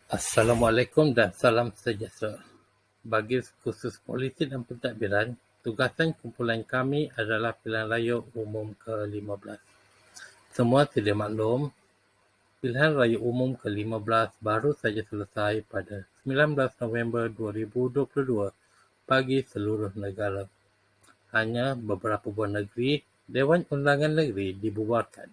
Assalamualaikum dan salam sejahtera. Bagi khusus politik dan pentadbiran, tugasan kumpulan kami adalah pilihan raya umum ke-15. Semua sedia maklum, pilihan raya umum ke-15 baru saja selesai pada 19 November 2022 bagi seluruh negara. Hanya beberapa buah negeri, Dewan Undangan Negeri dibubarkan.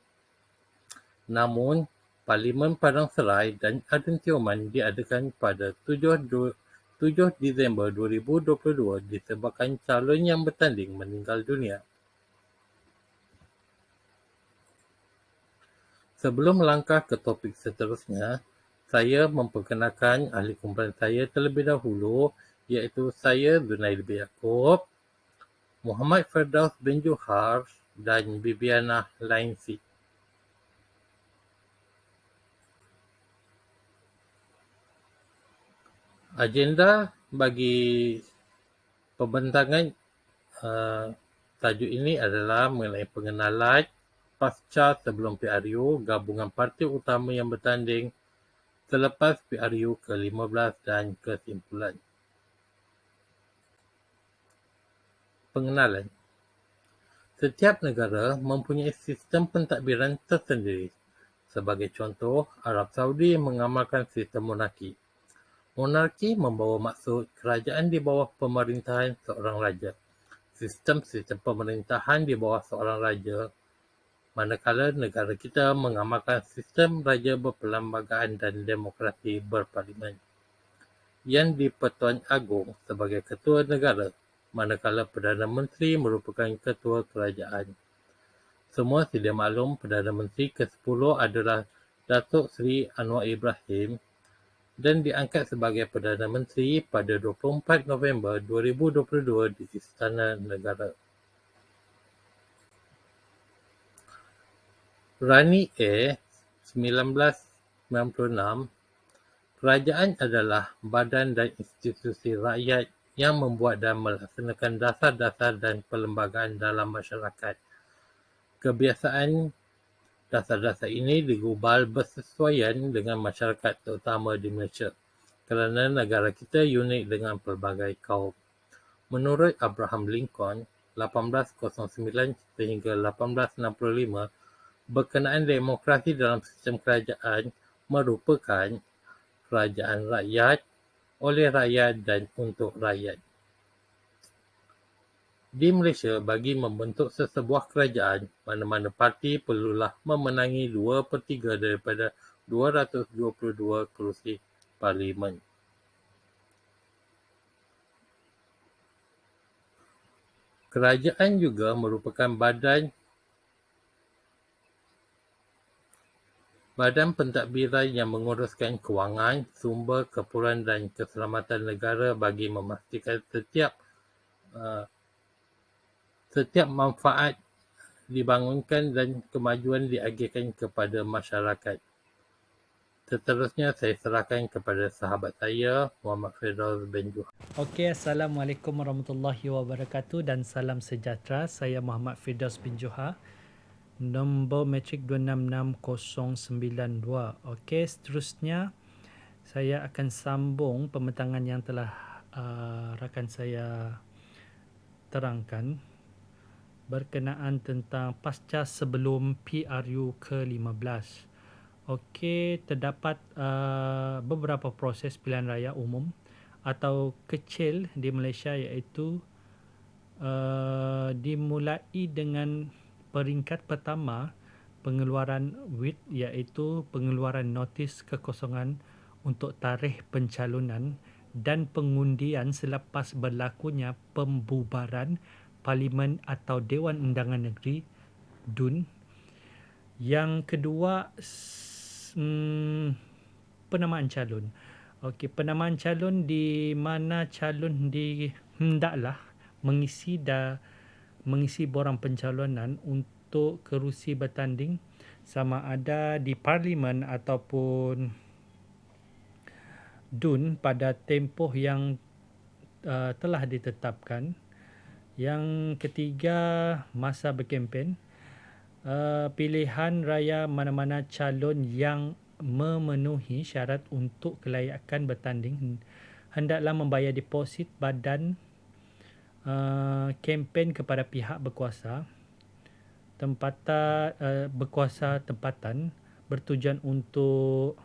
Namun, Parlimen Padang Serai dan Adun Tioman diadakan pada 7 Disember 2022 disebabkan calon yang bertanding meninggal dunia. Sebelum melangkah ke topik seterusnya, saya memperkenalkan ahli kumpulan saya terlebih dahulu, iaitu saya Zunaid bin Yaakob, Muhammad Firdaus bin Johar dan Bibiana Lainsi. Agenda bagi pembentangan tajuk ini adalah mengenai pengenalan pasca sebelum PRU, gabungan parti utama yang bertanding selepas PRU ke-15 dan kesimpulan. Pengenalan. Setiap negara mempunyai sistem pentadbiran tersendiri. Sebagai contoh, Arab Saudi mengamalkan sistem monarki. Monarki membawa maksud kerajaan di bawah pemerintahan seorang raja. Sistem-sistem pemerintahan di bawah seorang raja, manakala negara kita mengamalkan sistem raja berperlembagaan dan demokrasi berparlimen, yang di-Pertuan Agong sebagai ketua negara, manakala Perdana Menteri merupakan ketua kerajaan. Semua sedia maklum, Perdana Menteri ke-10 adalah Datuk Seri Anwar Ibrahim dan diangkat sebagai Perdana Menteri pada 24 November 2022 di Istana Negara. Rani A. 1996, kerajaan adalah badan dan institusi rakyat yang membuat dan melaksanakan dasar-dasar dan perlembagaan dalam masyarakat. Kebiasaan dasar-dasar ini digubal bersesuaian dengan masyarakat terutama di Malaysia, kerana negara kita unik dengan pelbagai kaum. Menurut Abraham Lincoln, 1809 sehingga 1865, berkenaan demokrasi dalam sistem kerajaan merupakan kerajaan rakyat, oleh rakyat dan untuk rakyat. Di Malaysia, bagi membentuk sesebuah kerajaan, mana-mana parti perlulah memenangi 2/3 daripada 222 kerusi parlimen. Kerajaan juga merupakan badan pentadbiran yang menguruskan kewangan, sumber, keperluan dan keselamatan negara bagi memastikan setiap manfaat dibangunkan dan kemajuan diagihkan kepada masyarakat. Seterusnya saya serahkan kepada sahabat saya, Muhammad Firdaus bin Johar. Okey, Assalamualaikum warahmatullahi wabarakatuh dan salam sejahtera. Saya Muhammad Firdaus bin Johar. Nombor matrik 266092. Okey, seterusnya saya akan sambung pembentangan yang telah rakan saya terangkan berkenaan tentang pasca sebelum PRU ke-15. Okey, terdapat beberapa proses pilihan raya umum atau kecil di Malaysia, iaitu dimulai dengan peringkat pertama pengeluaran WIT, iaitu pengeluaran notis kekosongan untuk tarikh pencalonan dan pengundian selepas berlakunya pembubaran Parlimen atau Dewan Undangan Negeri DUN. Yang kedua, penamaan calon. Okey, penamaan calon di mana calon hendaklah mengisi borang pencalonan untuk kerusi bertanding sama ada di Parlimen ataupun DUN pada tempoh yang telah ditetapkan. Yang ketiga, masa berkempen. Pilihan raya mana-mana calon yang memenuhi syarat untuk kelayakan bertanding hendaklah membayar deposit badan kempen kepada pihak berkuasa tempatan bertujuan untuk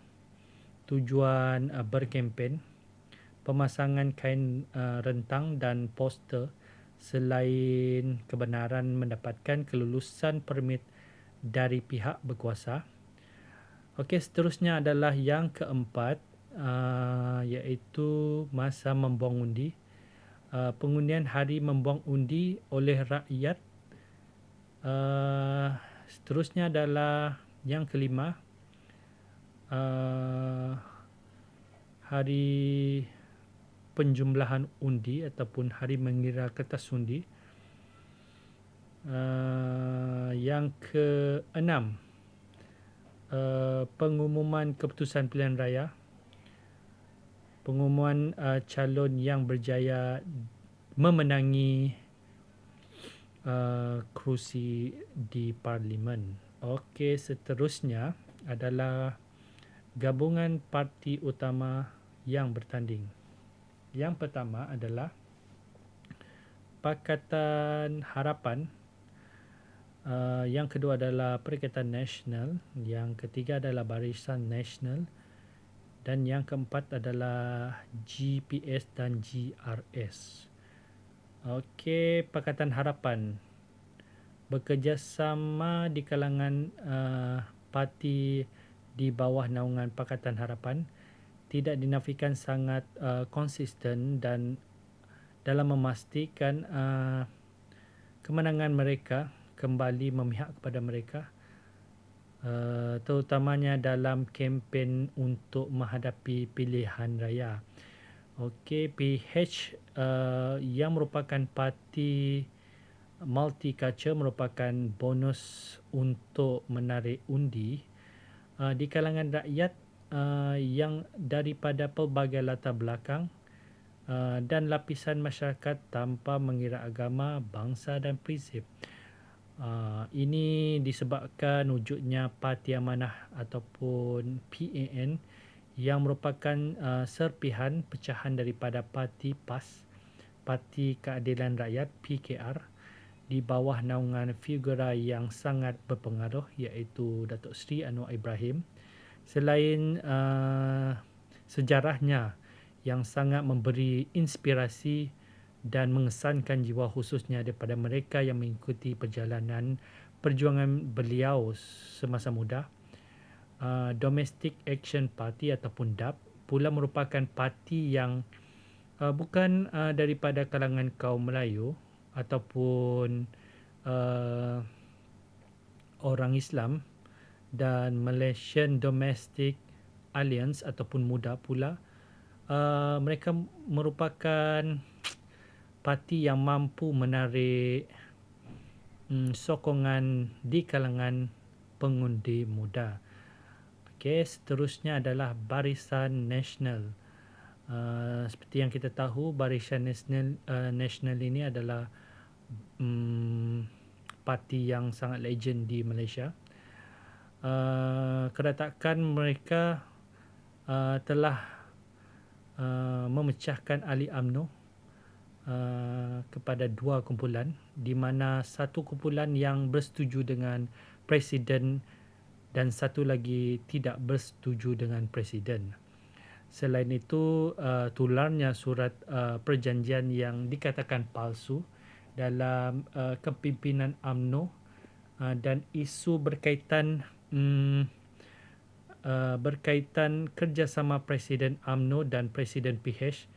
tujuan berkempen, pemasangan kain rentang dan poster selain kebenaran mendapatkan kelulusan permit dari pihak berkuasa. Okey, seterusnya adalah yang keempat, iaitu masa membuang undi. Pengundian hari membuang undi oleh rakyat. Seterusnya adalah yang kelima, hari penjumlahan undi ataupun hari mengira kertas undi. Yang keenam, pengumuman keputusan pilihan raya, pengumuman calon yang berjaya memenangi kerusi di parlimen. Okey, seterusnya adalah gabungan parti utama yang bertanding. Yang pertama adalah Pakatan Harapan. Yang kedua adalah Perikatan Nasional. Yang ketiga adalah Barisan Nasional. Dan yang keempat adalah GPS dan GRS. Okey, Pakatan Harapan bekerjasama di kalangan parti di bawah naungan Pakatan Harapan tidak dinafikan sangat konsisten dan dalam memastikan kemenangan mereka kembali memihak kepada mereka, terutamanya dalam kempen untuk menghadapi pilihan raya. Okey, PH yang merupakan parti multicultural merupakan bonus untuk menarik undi di kalangan rakyat yang daripada pelbagai latar belakang dan lapisan masyarakat tanpa mengira agama, bangsa dan prinsip. Ini disebabkan wujudnya Parti Amanah ataupun PAN yang merupakan serpihan pecahan daripada Parti PAS, Parti Keadilan Rakyat PKR, di bawah naungan figura yang sangat berpengaruh iaitu Datuk Seri Anwar Ibrahim. Selain sejarahnya yang sangat memberi inspirasi dan mengesankan jiwa khususnya daripada mereka yang mengikuti perjalanan perjuangan beliau semasa muda. Domestic Action Party ataupun DAP pula merupakan parti yang bukan daripada kalangan kaum Melayu ataupun orang Islam, dan Malaysian Domestic Alliance ataupun MUDA pula. Mereka merupakan parti yang mampu menarik sokongan di kalangan pengundi muda. Okey, seterusnya adalah Barisan Nasional. Seperti yang kita tahu, Barisan Nasional ini adalah parti yang sangat legend di Malaysia. Keretakan mereka telah memecahkan ahli UMNO kepada dua kumpulan, di mana satu kumpulan yang bersetuju dengan Presiden dan satu lagi tidak bersetuju dengan Presiden. Selain itu, tularnya surat perjanjian yang dikatakan palsu dalam kepimpinan UMNO dan isu berkaitan kerjasama Presiden UMNO dan Presiden PH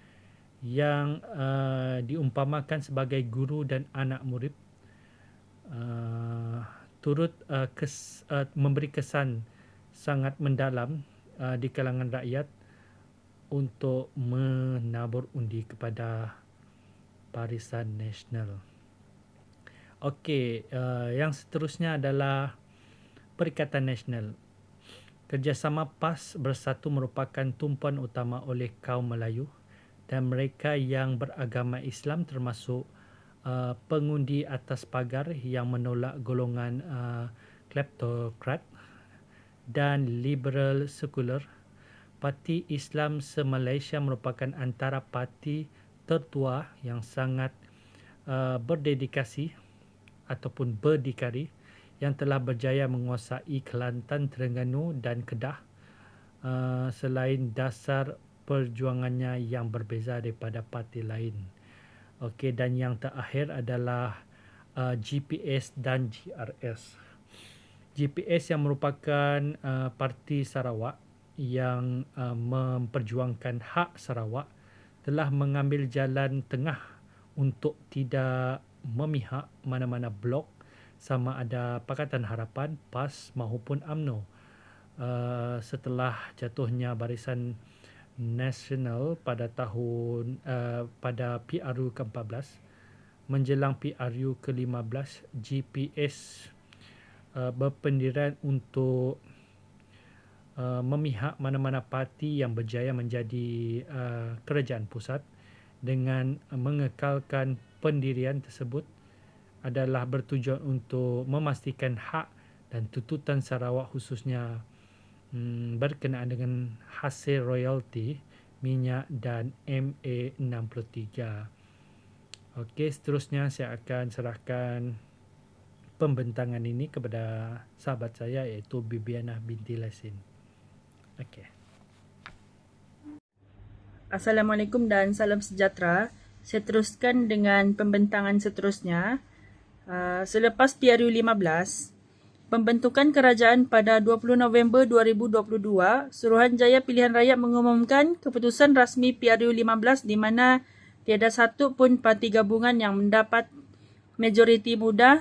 yang diumpamakan sebagai guru dan anak murid, turut memberi kesan sangat mendalam di kalangan rakyat untuk menabur undi kepada Barisan Nasional. Okey, yang seterusnya adalah Perikatan Nasional. Kerjasama PAS Bersatu merupakan tumpuan utama oleh kaum Melayu dan mereka yang beragama Islam, termasuk pengundi atas pagar yang menolak golongan kleptokrat dan liberal sekular. Parti Islam se-Malaysia merupakan antara parti tertua yang sangat berdedikasi ataupun berdikari yang telah berjaya menguasai Kelantan, Terengganu dan Kedah, selain dasar perjuangannya yang berbeza daripada parti lain. Okey, dan yang terakhir adalah GPS dan GRS. GPS yang merupakan parti Sarawak yang memperjuangkan hak Sarawak telah mengambil jalan tengah untuk tidak memihak mana-mana blok, sama ada Pakatan Harapan, PAS maupun UMNO. Setelah jatuhnya Barisan Nasional pada PRU ke-14 menjelang PRU ke-15, GPS berpendirian untuk memihak mana-mana parti yang berjaya menjadi kerajaan pusat dengan mengekalkan pendirian tersebut adalah bertujuan untuk memastikan hak dan tuntutan Sarawak khususnya berkenaan dengan hasil royalti minyak dan MA63. Okey, seterusnya saya akan serahkan pembentangan ini kepada sahabat saya iaitu Bibiana binti Lasin. Okey. Assalamualaikum dan salam sejahtera. Saya teruskan dengan pembentangan seterusnya. Selepas PRU 15, pembentukan kerajaan pada 20 November 2022, Suruhanjaya Pilihan Rakyat mengumumkan keputusan rasmi PRU 15 di mana tiada satu pun parti gabungan yang mendapat majoriti mudah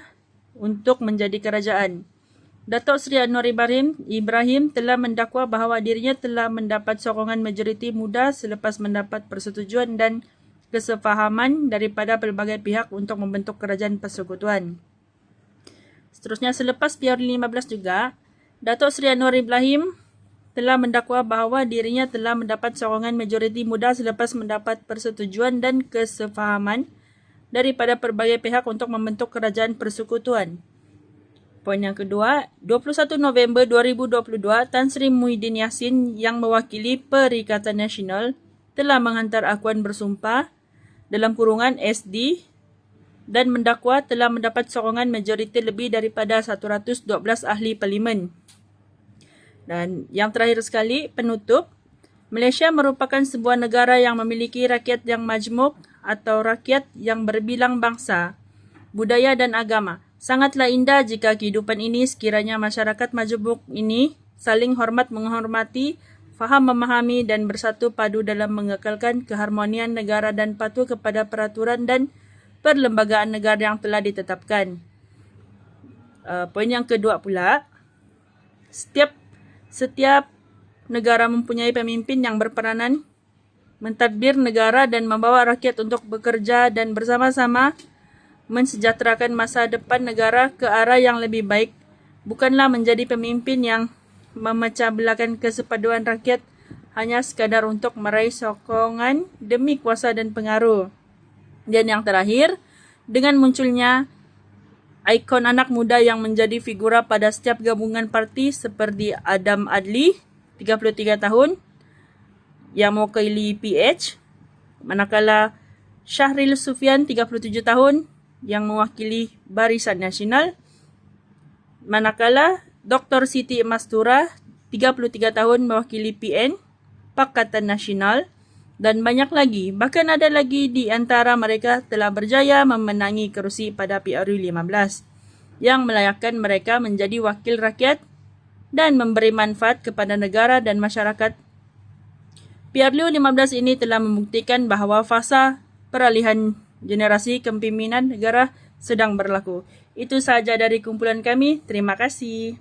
untuk menjadi kerajaan. Datuk Seri Anwar Ibrahim telah mendakwa bahawa dirinya telah mendapat sokongan majoriti mudah selepas mendapat persetujuan dan kesefahaman daripada pelbagai pihak untuk membentuk kerajaan persekutuan. Seterusnya, selepas PRU 15 juga, Datuk Seri Anwar Ibrahim telah mendakwa bahawa dirinya telah mendapat sokongan majoriti mudah selepas mendapat persetujuan dan kesefahaman daripada pelbagai pihak untuk membentuk kerajaan persekutuan. Poin yang kedua, 21 November 2022, Tan Sri Muhyiddin Yassin yang mewakili Perikatan Nasional telah menghantar akuan bersumpah dalam kurungan SD dan mendakwa telah mendapat sokongan majoriti lebih daripada 112 ahli parlimen. Dan yang terakhir sekali, penutup, Malaysia merupakan sebuah negara yang memiliki rakyat yang majmuk atau rakyat yang berbilang bangsa, budaya dan agama. Sangatlah indah jika kehidupan ini sekiranya masyarakat majmuk ini saling hormat menghormati, faham memahami dan bersatu padu dalam mengekalkan keharmonian negara dan patuh kepada peraturan dan perlembagaan negara yang telah ditetapkan. Poin yang kedua pula, setiap negara mempunyai pemimpin yang berperanan mentadbir negara dan membawa rakyat untuk bekerja dan bersama-sama mensejahterakan masa depan negara ke arah yang lebih baik, bukanlah menjadi pemimpin yang memecah belahkan kesepaduan rakyat hanya sekadar untuk meraih sokongan demi kuasa dan pengaruh. Dan yang terakhir, dengan munculnya ikon anak muda yang menjadi figura pada setiap gabungan parti seperti Adam Adli, 33 tahun, yang mewakili PH, manakala Syahril Sufian, 37 tahun, yang mewakili Barisan Nasional, manakala Dr. Siti Mastura, 33 tahun, mewakili PN, Pakatan Nasional, dan banyak lagi. Bahkan ada lagi di antara mereka telah berjaya memenangi kerusi pada PRU 15, yang melayakkan mereka menjadi wakil rakyat dan memberi manfaat kepada negara dan masyarakat. PRU 15 ini telah membuktikan bahawa fasa peralihan generasi kepimpinan negara sedang berlaku. Itu sahaja dari kumpulan kami. Terima kasih.